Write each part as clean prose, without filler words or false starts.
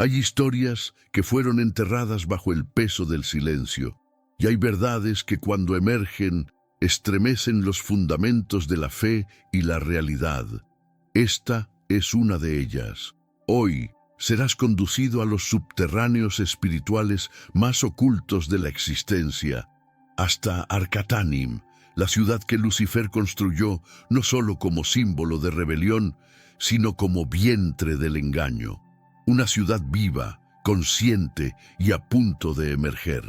Hay historias que fueron enterradas bajo el peso del silencio, y hay verdades que cuando emergen estremecen los fundamentos de la fe y la realidad. Esta es una de ellas. Hoy serás conducido a los subterráneos espirituales más ocultos de la existencia, hasta Arcatanim, la ciudad que Lucifer construyó no solo como símbolo de rebelión, sino como vientre del engaño. Una ciudad viva, consciente y a punto de emerger.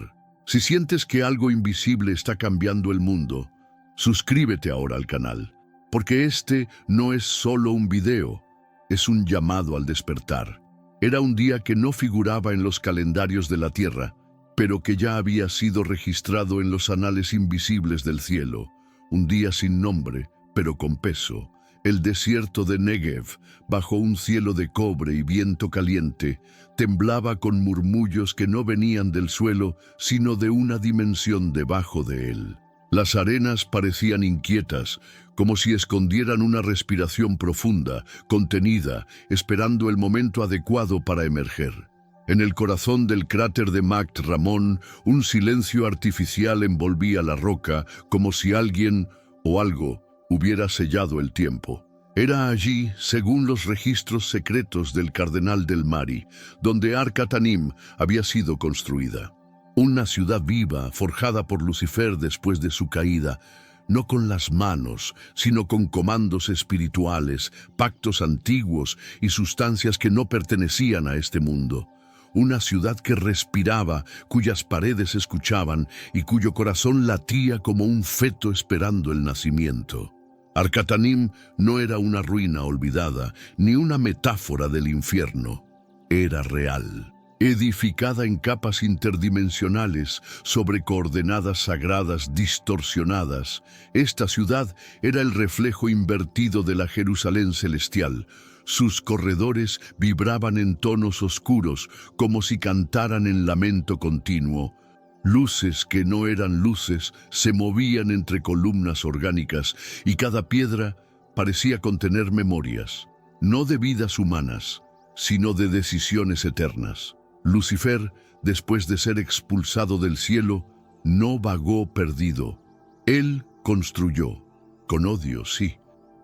Si sientes que algo invisible está cambiando el mundo, suscríbete ahora al canal, porque este no es solo un video, es un llamado al despertar. Era un día que no figuraba en los calendarios de la tierra, pero que ya había sido registrado en los anales invisibles del cielo. Un día sin nombre, pero con peso. El desierto de Negev, bajo un cielo de cobre y viento caliente, temblaba con murmullos que no venían del suelo, sino de una dimensión debajo de él. Las arenas parecían inquietas, como si escondieran una respiración profunda, contenida, esperando el momento adecuado para emerger. En el corazón del cráter de Mact Ramón, un silencio artificial envolvía la roca, como si alguien o algo hubiera sellado el tiempo. Era allí, según los registros secretos del cardenal del Mari, donde Arcatanim había sido construida. Una ciudad viva, forjada por Lucifer después de su caída, no con las manos, sino con comandos espirituales, pactos antiguos y sustancias que no pertenecían a este mundo. Una ciudad que respiraba, cuyas paredes escuchaban y cuyo corazón latía como un feto esperando el nacimiento. Arcatanim no era una ruina olvidada, ni una metáfora del infierno. Era real. Edificada en capas interdimensionales sobre coordenadas sagradas distorsionadas, esta ciudad era el reflejo invertido de la Jerusalén celestial. Sus corredores vibraban en tonos oscuros, como si cantaran en lamento continuo. Luces que no eran luces se movían entre columnas orgánicas y cada piedra parecía contener memorias, no de vidas humanas, sino de decisiones eternas. Lucifer, después de ser expulsado del cielo, no vagó perdido. Él construyó, con odio, sí,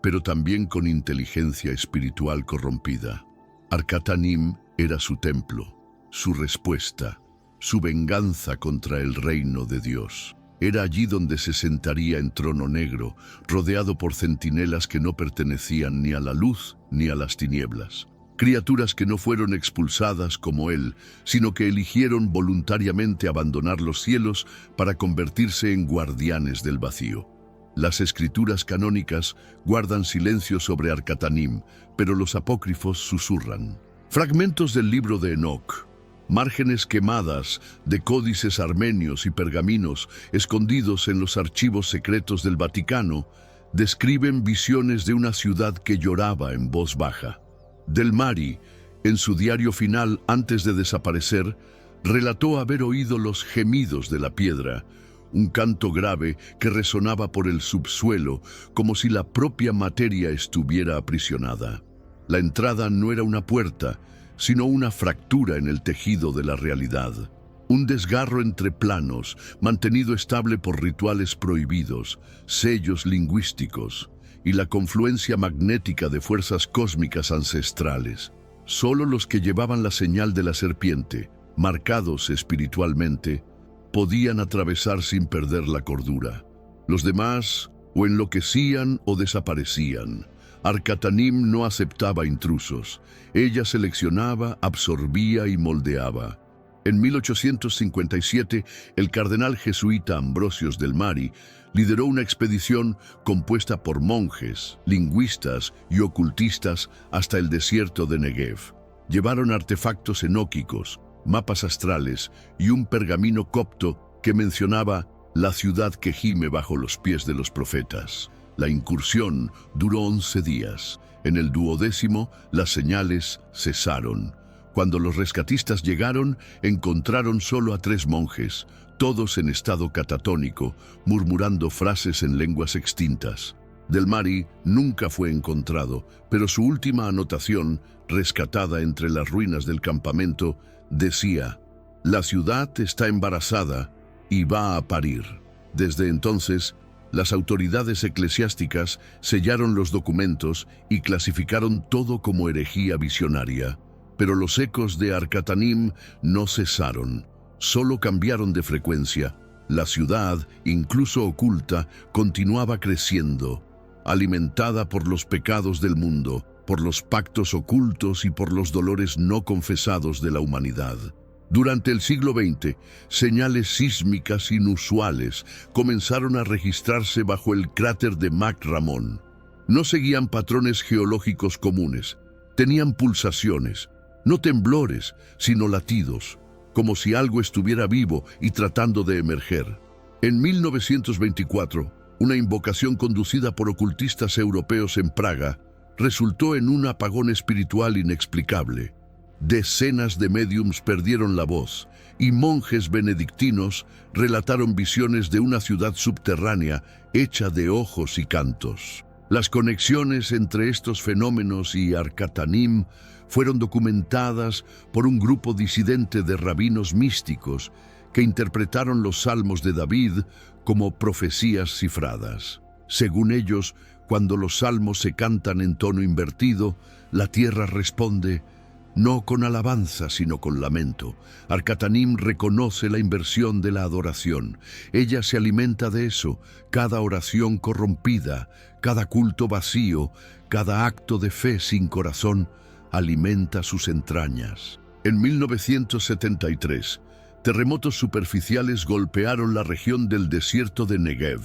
pero también con inteligencia espiritual corrompida. Arcatanim era su templo, su respuesta, su venganza contra el reino de Dios. Era allí donde se sentaría en trono negro, rodeado por centinelas que no pertenecían ni a la luz ni a las tinieblas. Criaturas que no fueron expulsadas como él, sino que eligieron voluntariamente abandonar los cielos para convertirse en guardianes del vacío. Las escrituras canónicas guardan silencio sobre Arcatanim, pero los apócrifos susurran. Fragmentos del libro de Enoc, márgenes quemadas de códices armenios y pergaminos escondidos en los archivos secretos del Vaticano, describen visiones de una ciudad que lloraba en voz baja. Del Mari, en su diario final antes de desaparecer, relató haber oído los gemidos de la piedra, un canto grave que resonaba por el subsuelo como si la propia materia estuviera aprisionada. La entrada no era una puerta, sino una fractura en el tejido de la realidad. Un desgarro entre planos, mantenido estable por rituales prohibidos, sellos lingüísticos y la confluencia magnética de fuerzas cósmicas ancestrales. Solo los que llevaban la señal de la serpiente, marcados espiritualmente, podían atravesar sin perder la cordura. Los demás o enloquecían o desaparecían. Arcatanim no aceptaba intrusos. Ella seleccionaba, absorbía y moldeaba. En 1857, el cardenal jesuita Ambrosios del Mari lideró una expedición compuesta por monjes, lingüistas y ocultistas hasta el desierto de Negev. Llevaron artefactos enóquicos, mapas astrales y un pergamino copto que mencionaba la ciudad que gime bajo los pies de los profetas. La incursión duró 11 días. En el 12º, las señales cesaron. Cuando los rescatistas llegaron, encontraron solo a 3 monjes, todos en estado catatónico, murmurando frases en lenguas extintas. Del Mari nunca fue encontrado, pero su última anotación, rescatada entre las ruinas del campamento, decía: «La ciudad está embarazada y va a parir». Desde entonces, las autoridades eclesiásticas sellaron los documentos y clasificaron todo como herejía visionaria. Pero los ecos de Arcatanim no cesaron, solo cambiaron de frecuencia. La ciudad, incluso oculta, continuaba creciendo, alimentada por los pecados del mundo, por los pactos ocultos y por los dolores no confesados de la humanidad. Durante el siglo XX, señales sísmicas inusuales comenzaron a registrarse bajo el cráter de Mac Ramón. No seguían patrones geológicos comunes, tenían pulsaciones, no temblores, sino latidos, como si algo estuviera vivo y tratando de emerger. En 1924, una invocación conducida por ocultistas europeos en Praga resultó en un apagón espiritual inexplicable. Decenas de médiums perdieron la voz y monjes benedictinos relataron visiones de una ciudad subterránea hecha de ojos y cantos. Las conexiones entre estos fenómenos y Arcatanim fueron documentadas por un grupo disidente de rabinos místicos que interpretaron los salmos de David como profecías cifradas. Según ellos, cuando los salmos se cantan en tono invertido, la tierra responde no con alabanza, sino con lamento. Arcatanim reconoce la inversión de la adoración. Ella se alimenta de eso. Cada oración corrompida, cada culto vacío, cada acto de fe sin corazón, alimenta sus entrañas. En 1973, terremotos superficiales golpearon la región del desierto de Negev.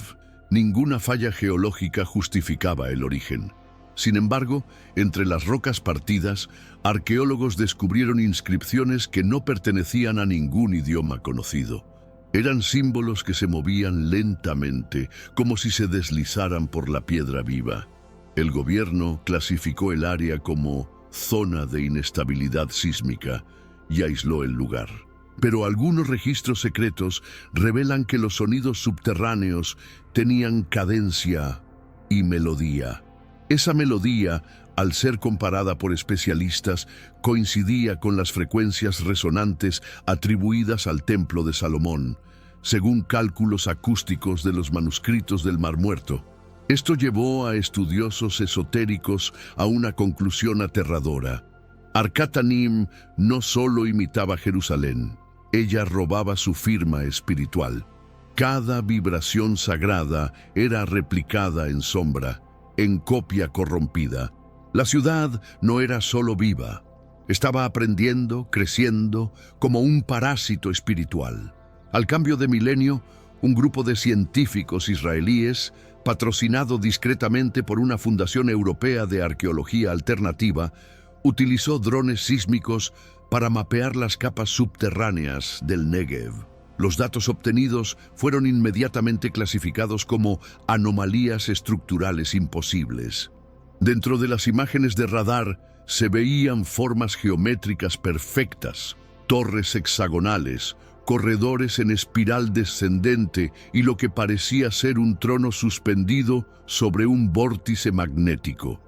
Ninguna falla geológica justificaba el origen. Sin embargo, entre las rocas partidas, arqueólogos descubrieron inscripciones que no pertenecían a ningún idioma conocido. Eran símbolos que se movían lentamente, como si se deslizaran por la piedra viva. El gobierno clasificó el área como zona de inestabilidad sísmica y aisló el lugar. Pero algunos registros secretos revelan que los sonidos subterráneos tenían cadencia y melodía. Esa melodía, al ser comparada por especialistas, coincidía con las frecuencias resonantes atribuidas al Templo de Salomón, según cálculos acústicos de los manuscritos del Mar Muerto. Esto llevó a estudiosos esotéricos a una conclusión aterradora. Arcatanim no solo imitaba Jerusalén, ella robaba su firma espiritual. Cada vibración sagrada era replicada en sombra, en copia corrompida. La ciudad no era solo viva, estaba aprendiendo, creciendo, como un parásito espiritual. Al cambio de milenio, un grupo de científicos israelíes, patrocinado discretamente por una fundación europea de arqueología alternativa, utilizó drones sísmicos para mapear las capas subterráneas del Negev. Los datos obtenidos fueron inmediatamente clasificados como anomalías estructurales imposibles. Dentro de las imágenes de radar se veían formas geométricas perfectas, torres hexagonales, corredores en espiral descendente y lo que parecía ser un trono suspendido sobre un vórtice magnético.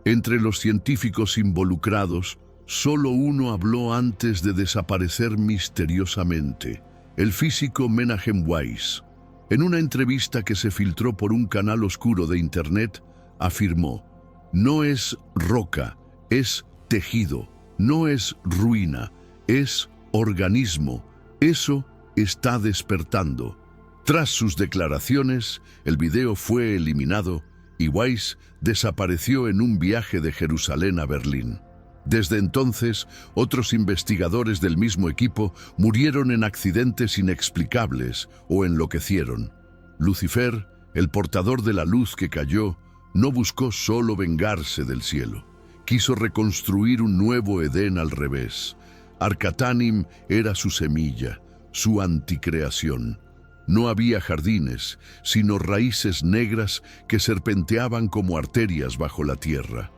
Entre los científicos involucrados, solo uno habló antes de desaparecer misteriosamente: el físico Menachem Weiss. En una entrevista que se filtró por un canal oscuro de Internet, afirmó: no es roca, es tejido, no es ruina, es organismo. Eso está despertando. Tras sus declaraciones, el video fue eliminado y Weiss desapareció en un viaje de Jerusalén a Berlín. Desde entonces, otros investigadores del mismo equipo murieron en accidentes inexplicables o enloquecieron. Lucifer, el portador de la luz que cayó, no buscó solo vengarse del cielo. Quiso reconstruir un nuevo Edén al revés. Arcatanim era su semilla, su anticreación. No había jardines, sino raíces negras que serpenteaban como arterias bajo la tierra.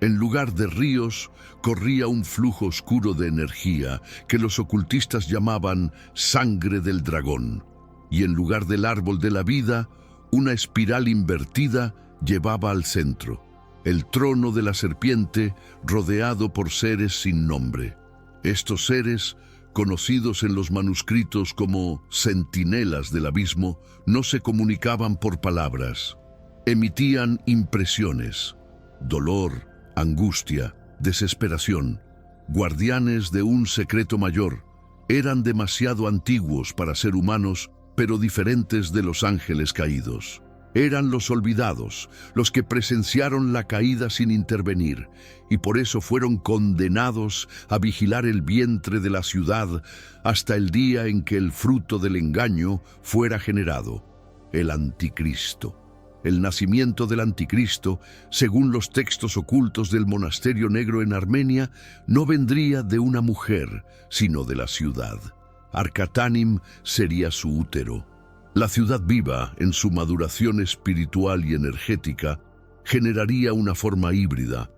En lugar de ríos, corría un flujo oscuro de energía que los ocultistas llamaban sangre del dragón. Y en lugar del árbol de la vida, una espiral invertida llevaba al centro, el trono de la serpiente rodeado por seres sin nombre. Estos seres, conocidos en los manuscritos como centinelas del abismo, no se comunicaban por palabras. Emitían impresiones, dolor, angustia, desesperación, guardianes de un secreto mayor. Eran demasiado antiguos para ser humanos, pero diferentes de los ángeles caídos. Eran los olvidados, los que presenciaron la caída sin intervenir, y por eso fueron condenados a vigilar el vientre de la ciudad hasta el día en que el fruto del engaño fuera generado, el Anticristo. El nacimiento del Anticristo, según los textos ocultos del monasterio negro en Armenia, no vendría de una mujer, sino de la ciudad. Arcatanim sería su útero. La ciudad viva, en su maduración espiritual y energética, generaría una forma híbrida,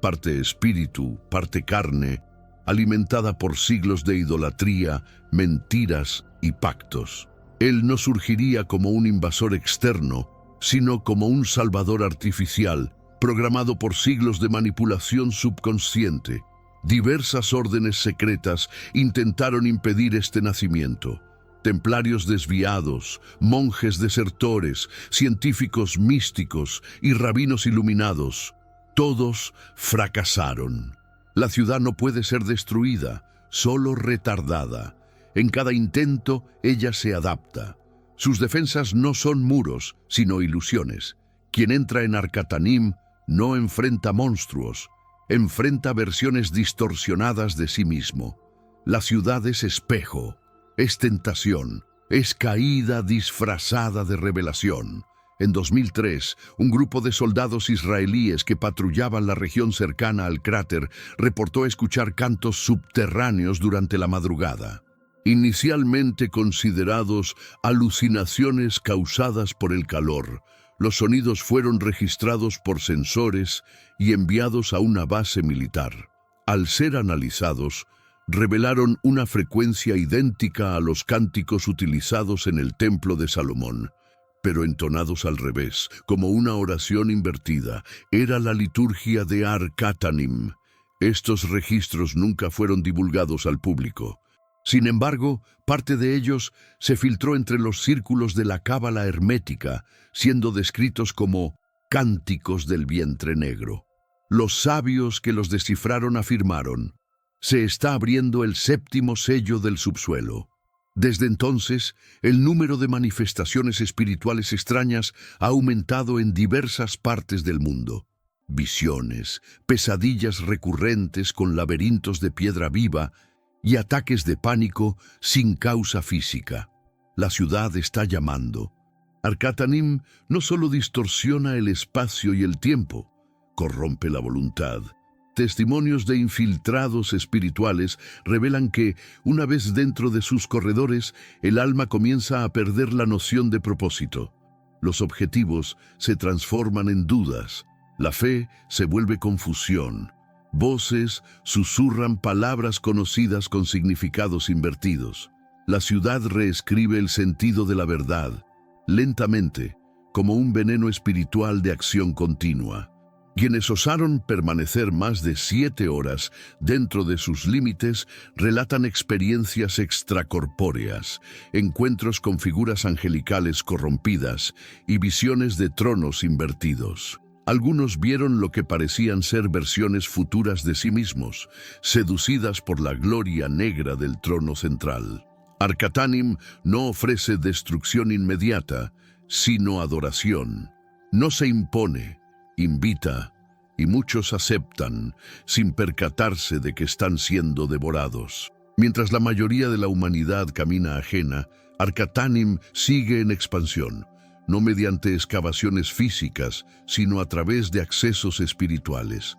parte espíritu, parte carne, alimentada por siglos de idolatría, mentiras y pactos. Él no surgiría como un invasor externo, sino como un salvador artificial, programado por siglos de manipulación subconsciente. Diversas órdenes secretas intentaron impedir este nacimiento. Templarios desviados, monjes desertores, científicos místicos y rabinos iluminados, todos fracasaron. La ciudad no puede ser destruida, solo retardada. En cada intento, ella se adapta. Sus defensas no son muros, sino ilusiones. Quien entra en Arcatanim no enfrenta monstruos, enfrenta versiones distorsionadas de sí mismo. La ciudad es espejo, es tentación, es caída disfrazada de revelación. En 2003, un grupo de soldados israelíes que patrullaban la región cercana al cráter reportó escuchar cantos subterráneos durante la madrugada. Inicialmente considerados alucinaciones causadas por el calor, los sonidos fueron registrados por sensores y enviados a una base militar. Al ser analizados, revelaron una frecuencia idéntica a los cánticos utilizados en el Templo de Salomón, pero entonados al revés, como una oración invertida. Era la liturgia de Arcatanim. Estos registros nunca fueron divulgados al público. Sin embargo, parte de ellos se filtró entre los círculos de la cábala hermética, siendo descritos como cánticos del vientre negro. Los sabios que los descifraron afirmaron: se está abriendo el séptimo sello del subsuelo. Desde entonces, el número de manifestaciones espirituales extrañas ha aumentado en diversas partes del mundo. Visiones, pesadillas recurrentes con laberintos de piedra viva y ataques de pánico sin causa física. La ciudad está llamando. Arcatanim no solo distorsiona el espacio y el tiempo, corrompe la voluntad. Testimonios de infiltrados espirituales revelan que, una vez dentro de sus corredores, el alma comienza a perder la noción de propósito. Los objetivos se transforman en dudas. La fe se vuelve confusión. Voces susurran palabras conocidas con significados invertidos. La ciudad reescribe el sentido de la verdad, lentamente, como un veneno espiritual de acción continua. Quienes osaron permanecer más de 7 horas dentro de sus límites relatan experiencias extracorpóreas, encuentros con figuras angelicales corrompidas y visiones de tronos invertidos. Algunos vieron lo que parecían ser versiones futuras de sí mismos, seducidas por la gloria negra del trono central. Arcatanim no ofrece destrucción inmediata, sino adoración. No se impone, invita, y muchos aceptan, sin percatarse de que están siendo devorados. Mientras la mayoría de la humanidad camina ajena, Arcatanim sigue en expansión, no mediante excavaciones físicas, sino a través de accesos espirituales.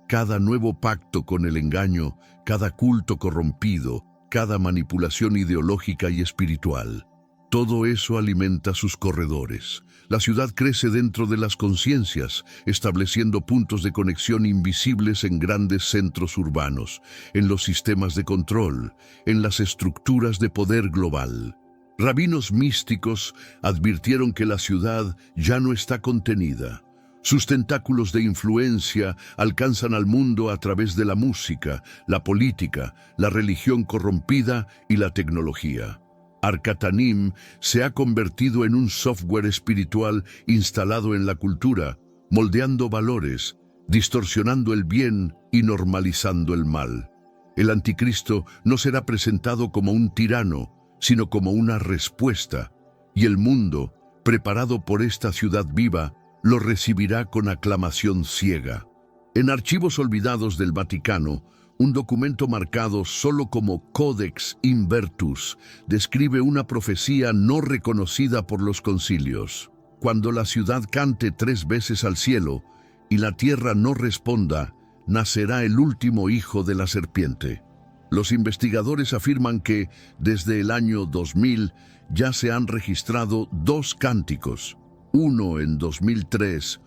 Cada nuevo pacto con el engaño, cada culto corrompido, cada manipulación ideológica y espiritual, todo eso alimenta sus corredores. La ciudad crece dentro de las conciencias, estableciendo puntos de conexión invisibles en grandes centros urbanos, en los sistemas de control, en las estructuras de poder global. Rabinos místicos advirtieron que la ciudad ya no está contenida. Sus tentáculos de influencia alcanzan al mundo a través de la música, la política, la religión corrompida y la tecnología. Arcatanim se ha convertido en un software espiritual instalado en la cultura, moldeando valores, distorsionando el bien y normalizando el mal. El anticristo no será presentado como un tirano, sino como una respuesta, y el mundo, preparado por esta ciudad viva, lo recibirá con aclamación ciega. En archivos olvidados del Vaticano, un documento marcado solo como Codex Invertus describe una profecía no reconocida por los concilios. Cuando la ciudad cante 3 veces al cielo y la tierra no responda, nacerá el último hijo de la serpiente. Los investigadores afirman que, desde el año 2000, ya se han registrado 2 cánticos, uno en 2003,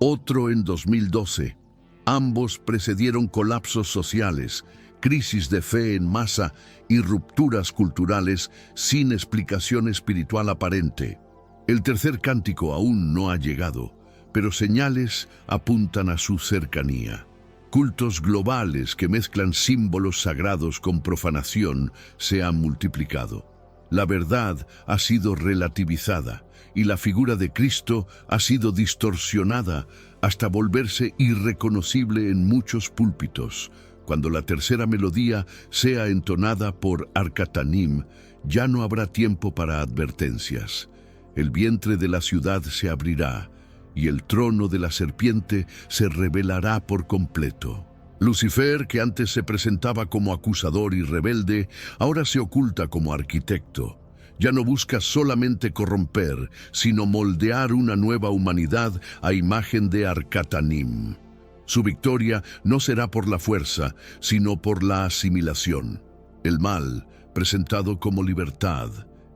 otro en 2012. Ambos precedieron colapsos sociales, crisis de fe en masa y rupturas culturales sin explicación espiritual aparente. El tercer cántico aún no ha llegado, pero señales apuntan a su cercanía. Cultos globales que mezclan símbolos sagrados con profanación se han multiplicado. La verdad ha sido relativizada y la figura de Cristo ha sido distorsionada hasta volverse irreconocible en muchos púlpitos. Cuando la tercera melodía sea entonada por Arcatanim, ya no habrá tiempo para advertencias. El vientre de la ciudad se abrirá y el trono de la serpiente se revelará por completo. Lucifer, que antes se presentaba como acusador y rebelde, ahora se oculta como arquitecto. Ya no busca solamente corromper, sino moldear una nueva humanidad a imagen de Arcatanim. Su victoria no será por la fuerza, sino por la asimilación. El mal, presentado como libertad,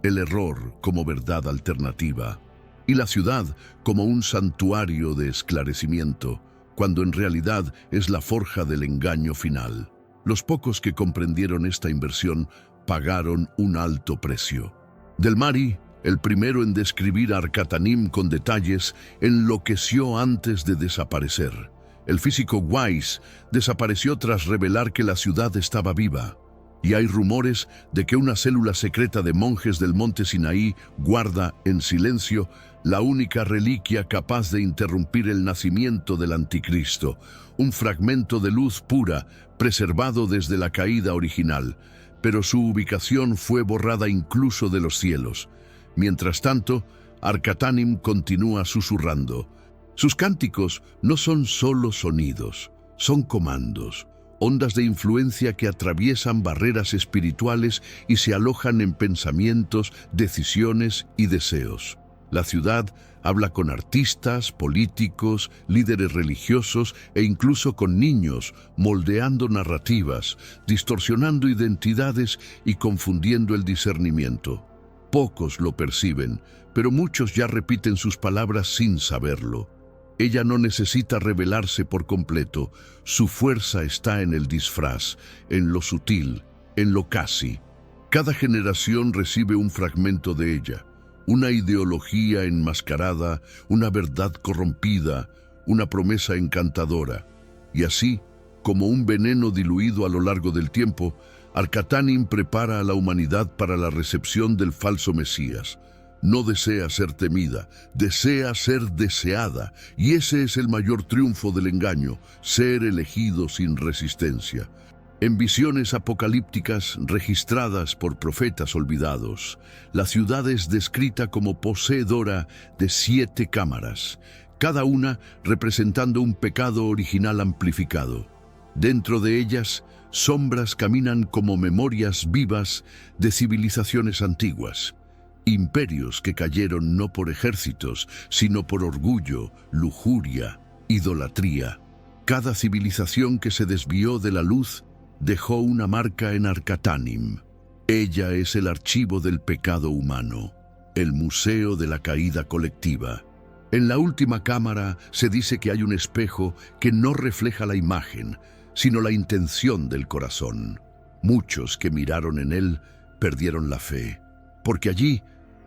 el error como verdad alternativa, y la ciudad como un santuario de esclarecimiento, cuando en realidad es la forja del engaño final. Los pocos que comprendieron esta inversión pagaron un alto precio. Del Mari, el primero en describir a Arcatanim con detalles, enloqueció antes de desaparecer. El físico Weiss desapareció tras revelar que la ciudad estaba viva, y hay rumores de que una célula secreta de monjes del monte Sinaí guarda, en silencio, la única reliquia capaz de interrumpir el nacimiento del anticristo, un fragmento de luz pura, preservado desde la caída original, pero su ubicación fue borrada incluso de los cielos. Mientras tanto, Arcatanim continúa susurrando. Sus cánticos no son solo sonidos, son comandos, ondas de influencia que atraviesan barreras espirituales y se alojan en pensamientos, decisiones y deseos. La ciudad habla con artistas, políticos, líderes religiosos e incluso con niños, moldeando narrativas, distorsionando identidades y confundiendo el discernimiento. Pocos lo perciben, pero muchos ya repiten sus palabras sin saberlo. Ella no necesita revelarse por completo, su fuerza está en el disfraz, en lo sutil, en lo casi. Cada generación recibe un fragmento de ella, una ideología enmascarada, una verdad corrompida, una promesa encantadora. Y así, como un veneno diluido a lo largo del tiempo, Arcatanim prepara a la humanidad para la recepción del falso Mesías. No desea ser temida, desea ser deseada, y ese es el mayor triunfo del engaño, ser elegido sin resistencia. En visiones apocalípticas registradas por profetas olvidados, la ciudad es descrita como poseedora de 7 cámaras, cada una representando un pecado original amplificado. Dentro de ellas, sombras caminan como memorias vivas de civilizaciones antiguas. Imperios que cayeron no por ejércitos, sino por orgullo, lujuria, idolatría. Cada civilización que se desvió de la luz dejó una marca en Arcatanim. Ella es el archivo del pecado humano, el museo de la caída colectiva. En la última cámara se dice que hay un espejo que no refleja la imagen, sino la intención del corazón. Muchos que miraron en él perdieron la fe, porque allí,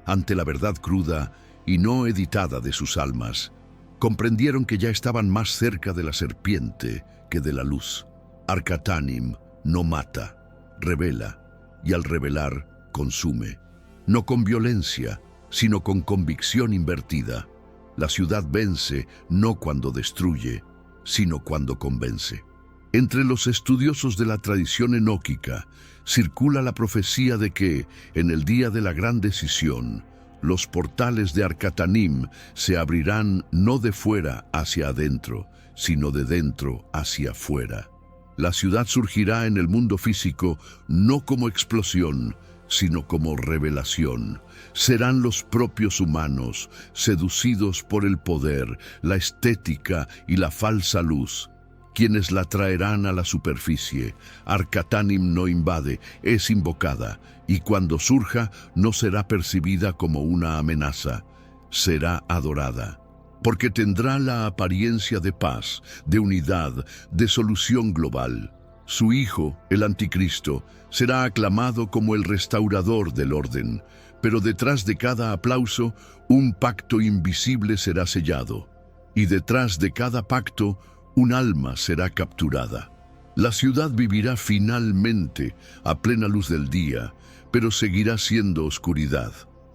ante la verdad cruda y no editada de sus almas, Comprendieron que ya estaban más cerca de la serpiente que de la luz. Arcatanim no mata, revela, y al revelar, consume. No con violencia, sino con convicción invertida. La ciudad vence no cuando destruye, sino cuando convence. Entre los estudiosos de la tradición enóquica circula la profecía de que, en el día de la gran decisión, los portales de Arcatanim se abrirán no de fuera hacia adentro, sino de dentro hacia afuera. La ciudad surgirá en el mundo físico no como explosión, sino como revelación. Serán los propios humanos, seducidos por el poder, la estética y la falsa luz, quienes la traerán a la superficie. Arcatanim no invade, es invocada, y cuando surja no será percibida como una amenaza, será adorada, porque tendrá la apariencia de paz, de unidad, de solución global. Su hijo, el anticristo, será aclamado como el restaurador del orden, pero detrás de cada aplauso, un pacto invisible será sellado, y detrás de cada pacto, un alma será capturada. La ciudad vivirá finalmente a plena luz del día, pero seguirá siendo oscuridad.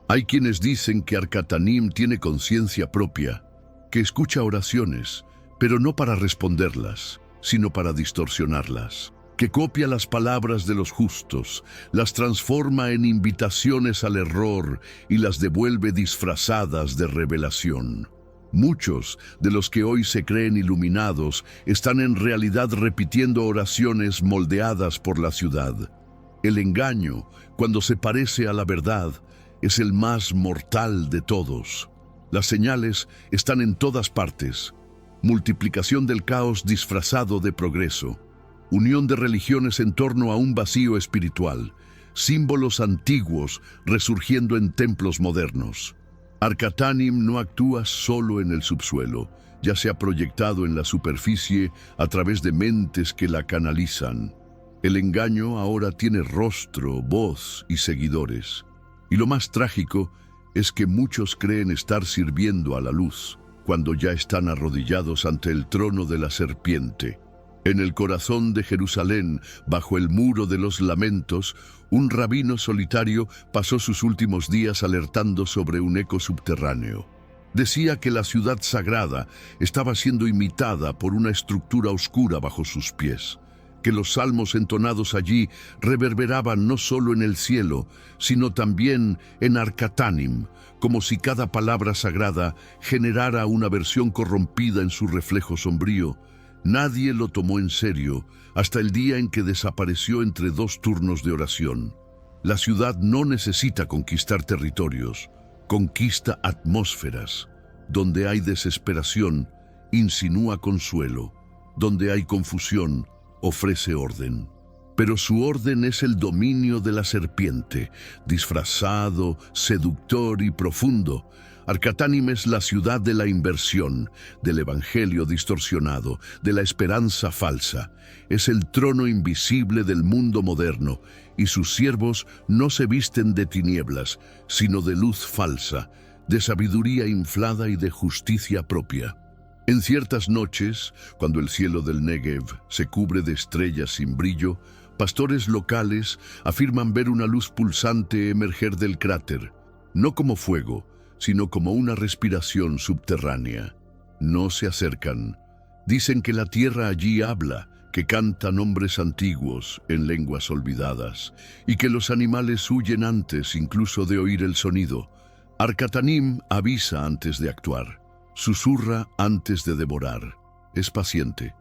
Hay quienes dicen que Arcatanim tiene conciencia propia, que escucha oraciones, pero no para responderlas, sino para distorsionarlas, que copia las palabras de los justos, las transforma en invitaciones al error y las devuelve disfrazadas de revelación. Muchos de los que hoy se creen iluminados están en realidad repitiendo oraciones moldeadas por la ciudad. El engaño, cuando se parece a la verdad, es el más mortal de todos. Las señales están en todas partes. Multiplicación del caos disfrazado de progreso. Unión de religiones en torno a un vacío espiritual. Símbolos antiguos resurgiendo en templos modernos. Arcatanim no actúa solo en el subsuelo, ya sea proyectado en la superficie a través de mentes que la canalizan. El engaño ahora tiene rostro, voz y seguidores. Y lo más trágico es que muchos creen estar sirviendo a la luz, cuando ya están arrodillados ante el trono de la serpiente. En el corazón de Jerusalén, bajo el muro de los lamentos, un rabino solitario pasó sus últimos días alertando sobre un eco subterráneo. Decía que la ciudad sagrada estaba siendo imitada por una estructura oscura bajo sus pies, que los salmos entonados allí reverberaban no solo en el cielo, sino también en Arcatanim, como si cada palabra sagrada generara una versión corrompida en su reflejo sombrío. Nadie lo tomó en serio hasta el día en que desapareció entre dos turnos de oración. La ciudad no necesita conquistar territorios, conquista atmósferas. Donde hay desesperación, insinúa consuelo. Donde hay confusión, ofrece orden. Pero su orden es el dominio de la serpiente, disfrazado, seductor y profundo. Arcatanim es la ciudad de la inversión, del evangelio distorsionado, de la esperanza falsa. Es el trono invisible del mundo moderno, y sus siervos no se visten de tinieblas, sino de luz falsa, de sabiduría inflada y de justicia propia. En ciertas noches, cuando el cielo del Negev se cubre de estrellas sin brillo, pastores locales afirman ver una luz pulsante emerger del cráter, no como fuego, sino como una respiración subterránea. No se acercan. Dicen que la tierra allí habla, que canta nombres antiguos en lenguas olvidadas, y que los animales huyen antes incluso de oír el sonido. Arcatanim avisa antes de actuar, susurra antes de devorar. Es paciente,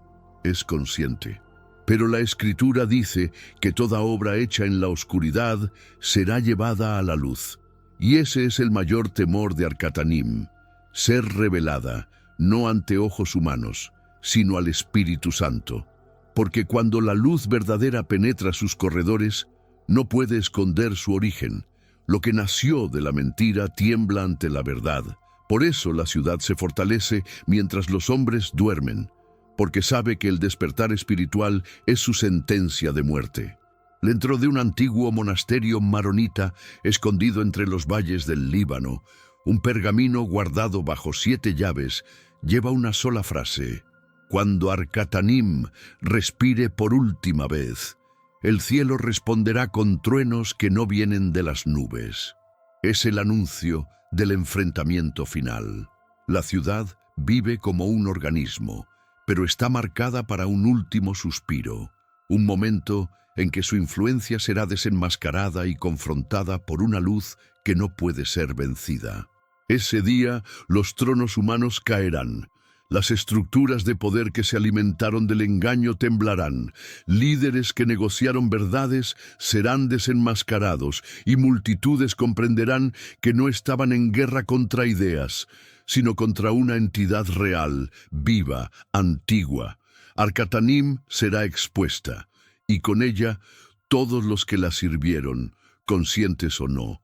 es consciente. Pero la Escritura dice que toda obra hecha en la oscuridad será llevada a la luz. Y ese es el mayor temor de Arcatanim, ser revelada, no ante ojos humanos, sino al Espíritu Santo. Porque cuando la luz verdadera penetra sus corredores, no puede esconder su origen. Lo que nació de la mentira tiembla ante la verdad. Por eso la ciudad se fortalece mientras los hombres duermen, porque sabe que el despertar espiritual es su sentencia de muerte. Dentro de un antiguo monasterio maronita, escondido entre los valles del Líbano, un pergamino guardado bajo 7 llaves lleva una sola frase: cuando Arcatanim respire por última vez, el cielo responderá con truenos que no vienen de las nubes. Es el anuncio del enfrentamiento final. La ciudad vive como un organismo, pero está marcada para un último suspiro, un momento en que su influencia será desenmascarada y confrontada por una luz que no puede ser vencida. Ese día los tronos humanos caerán. Las estructuras de poder que se alimentaron del engaño temblarán, líderes que negociaron verdades serán desenmascarados y multitudes comprenderán que no estaban en guerra contra ideas, sino contra una entidad real, viva, antigua. Arcatanim será expuesta, y con ella todos los que la sirvieron, conscientes o no.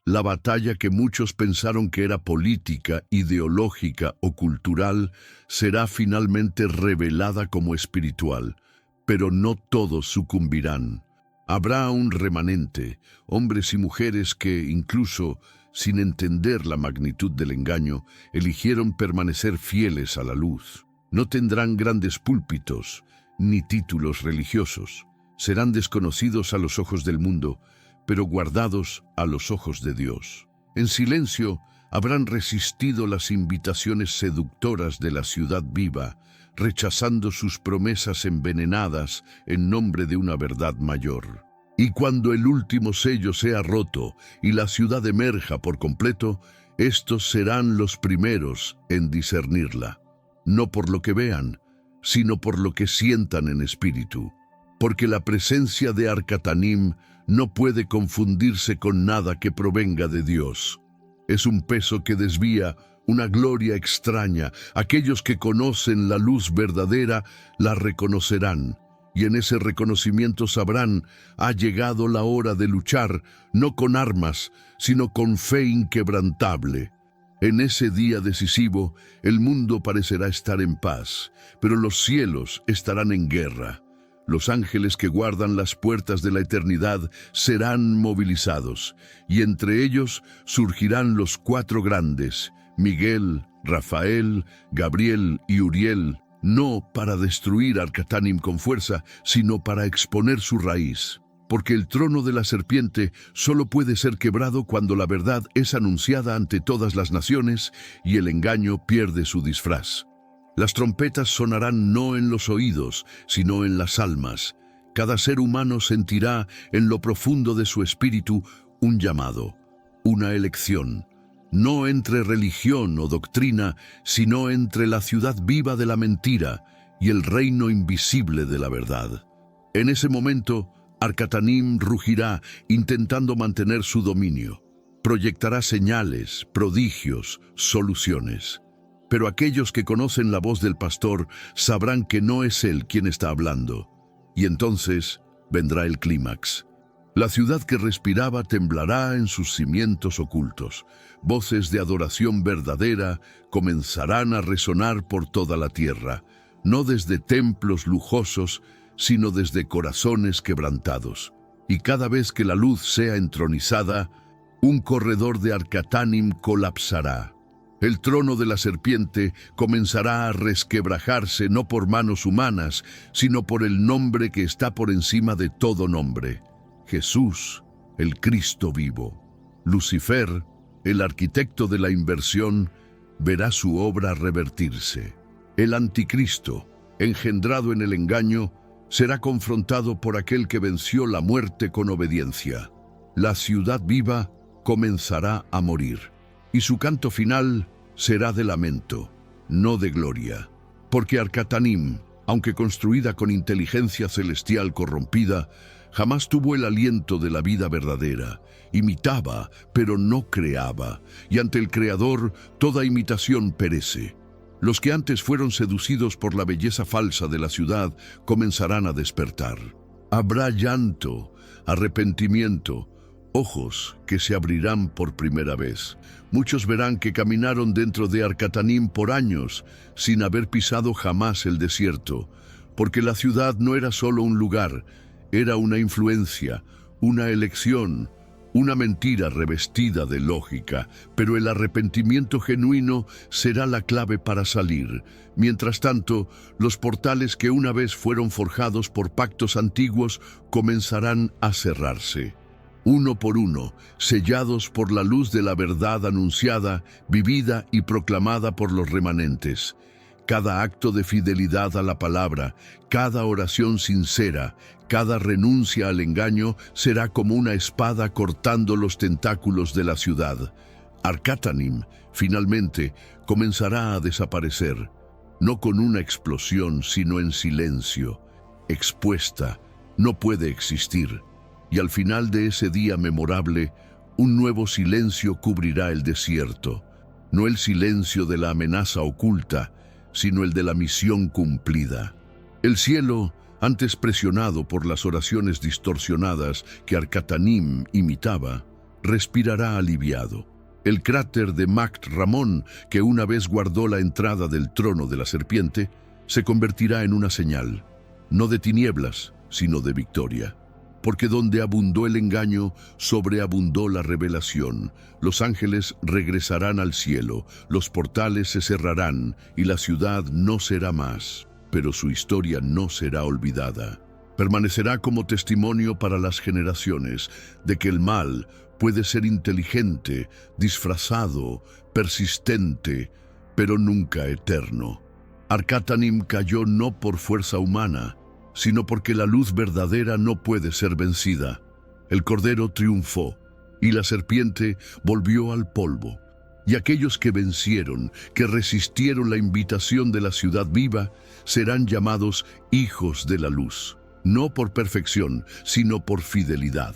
La batalla que muchos pensaron que era política, ideológica o cultural será finalmente revelada como espiritual, pero no todos sucumbirán. Habrá un remanente, hombres y mujeres que, incluso sin entender la magnitud del engaño, eligieron permanecer fieles a la luz. No tendrán grandes púlpitos ni títulos religiosos. Serán desconocidos a los ojos del mundo, pero guardados a los ojos de Dios. En silencio habrán resistido las invitaciones seductoras de la ciudad viva, rechazando sus promesas envenenadas en nombre de una verdad mayor. Y cuando el último sello sea roto y la ciudad emerja por completo, estos serán los primeros en discernirla, no por lo que vean, sino por lo que sientan en espíritu. Porque la presencia de Arcatanim no puede confundirse con nada que provenga de Dios. Es un peso que desvía, una gloria extraña. Aquellos que conocen la luz verdadera la reconocerán, y en ese reconocimiento sabrán: ha llegado la hora de luchar, no con armas, sino con fe inquebrantable. En ese día decisivo, el mundo parecerá estar en paz, pero los cielos estarán en guerra. Los ángeles que guardan las puertas de la eternidad serán movilizados, y entre ellos surgirán los cuatro grandes, Miguel, Rafael, Gabriel y Uriel, no para destruir Arcatanim con fuerza, sino para exponer su raíz. Porque el trono de la serpiente solo puede ser quebrado cuando la verdad es anunciada ante todas las naciones y el engaño pierde su disfraz. Las trompetas sonarán no en los oídos, sino en las almas. Cada ser humano sentirá en lo profundo de su espíritu un llamado, una elección, no entre religión o doctrina, sino entre la ciudad viva de la mentira y el reino invisible de la verdad. En ese momento, Arcatanim rugirá intentando mantener su dominio. Proyectará señales, prodigios, soluciones. Pero aquellos que conocen la voz del pastor sabrán que no es él quien está hablando. Y entonces vendrá el clímax. La ciudad que respiraba temblará en sus cimientos ocultos. Voces de adoración verdadera comenzarán a resonar por toda la tierra, no desde templos lujosos, sino desde corazones quebrantados. Y cada vez que la luz sea entronizada, un corredor de Arcatanim colapsará. El trono de la serpiente comenzará a resquebrajarse no por manos humanas, sino por el nombre que está por encima de todo nombre: Jesús, el Cristo vivo. Lucifer, el arquitecto de la inversión, verá su obra revertirse. El anticristo, engendrado en el engaño, será confrontado por aquel que venció la muerte con obediencia. La ciudad viva comenzará a morir, y su canto final será de lamento, no de gloria. Porque Arcatanim, aunque construida con inteligencia celestial corrompida, jamás tuvo el aliento de la vida verdadera. Imitaba, pero no creaba, y ante el Creador toda imitación perece. Los que antes fueron seducidos por la belleza falsa de la ciudad comenzarán a despertar. Habrá llanto, arrepentimiento, ojos que se abrirán por primera vez. Muchos verán que caminaron dentro de Arcatanim por años, sin haber pisado jamás el desierto, porque la ciudad no era solo un lugar, era una influencia, una elección, una mentira revestida de lógica, pero el arrepentimiento genuino será la clave para salir. Mientras tanto, los portales que una vez fueron forjados por pactos antiguos comenzarán a cerrarse. Uno por uno, sellados por la luz de la verdad anunciada, vivida y proclamada por los remanentes. Cada acto de fidelidad a la palabra, cada oración sincera, cada renuncia al engaño será como una espada cortando los tentáculos de la ciudad. Arcatanim, finalmente, comenzará a desaparecer, no con una explosión, sino en silencio. Expuesta, no puede existir. Y al final de ese día memorable, un nuevo silencio cubrirá el desierto. No el silencio de la amenaza oculta, sino el de la misión cumplida. El cielo, antes presionado por las oraciones distorsionadas que Arcatanim imitaba, respirará aliviado. El cráter de Mact Ramón, que una vez guardó la entrada del trono de la serpiente, se convertirá en una señal, no de tinieblas, sino de victoria. Porque donde abundó el engaño, sobreabundó la revelación. Los ángeles regresarán al cielo, los portales se cerrarán y la ciudad no será más. Pero su historia no será olvidada. Permanecerá como testimonio para las generaciones de que el mal puede ser inteligente, disfrazado, persistente, pero nunca eterno. Arcatanim cayó no por fuerza humana, sino porque la luz verdadera no puede ser vencida. El Cordero triunfó, y la serpiente volvió al polvo. Y aquellos que vencieron, que resistieron la invitación de la ciudad viva, serán llamados hijos de la luz, no por perfección, sino por fidelidad.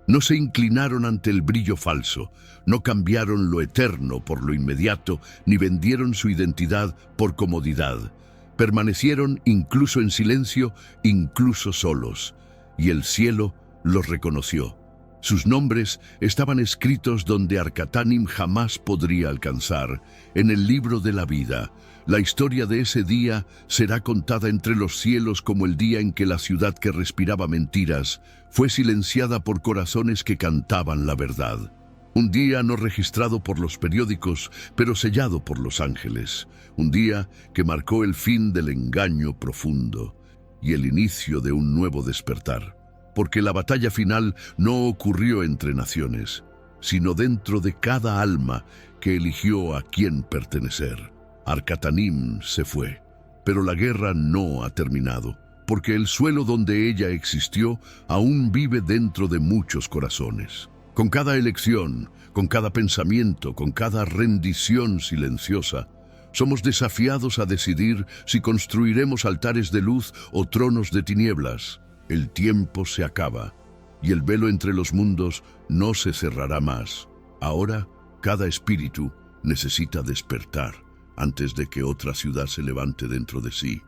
No se inclinaron ante el brillo falso, no cambiaron lo eterno por lo inmediato, ni vendieron su identidad por comodidad. Permanecieron incluso en silencio, incluso solos, y el cielo los reconoció. Sus nombres estaban escritos donde Arcatanim jamás podría alcanzar, en el libro de la vida. La historia de ese día será contada entre los cielos como el día en que la ciudad que respiraba mentiras fue silenciada por corazones que cantaban la verdad. Un día no registrado por los periódicos, pero sellado por los ángeles. Un día que marcó el fin del engaño profundo y el inicio de un nuevo despertar. Porque la batalla final no ocurrió entre naciones, sino dentro de cada alma que eligió a quién pertenecer. Arcatanim se fue, pero la guerra no ha terminado, porque el suelo donde ella existió aún vive dentro de muchos corazones. Con cada elección, con cada pensamiento, con cada rendición silenciosa, somos desafiados a decidir si construiremos altares de luz o tronos de tinieblas. El tiempo se acaba, y el velo entre los mundos no se cerrará más. Ahora, cada espíritu necesita despertar antes de que otra ciudad se levante dentro de sí.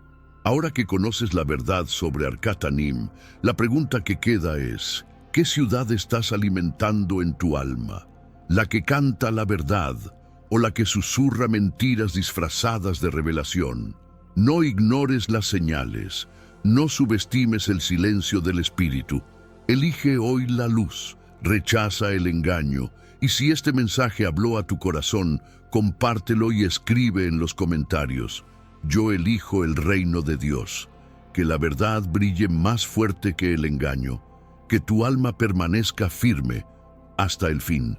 Ahora que conoces la verdad sobre Arcatanim, la pregunta que queda es: ¿qué ciudad estás alimentando en tu alma? ¿La que canta la verdad o la que susurra mentiras disfrazadas de revelación? No ignores las señales, no subestimes el silencio del espíritu. Elige hoy la luz, rechaza el engaño, y si este mensaje habló a tu corazón, compártelo y escribe en los comentarios: yo elijo el reino de Dios. Que la verdad brille más fuerte que el engaño. Que tu alma permanezca firme hasta el fin.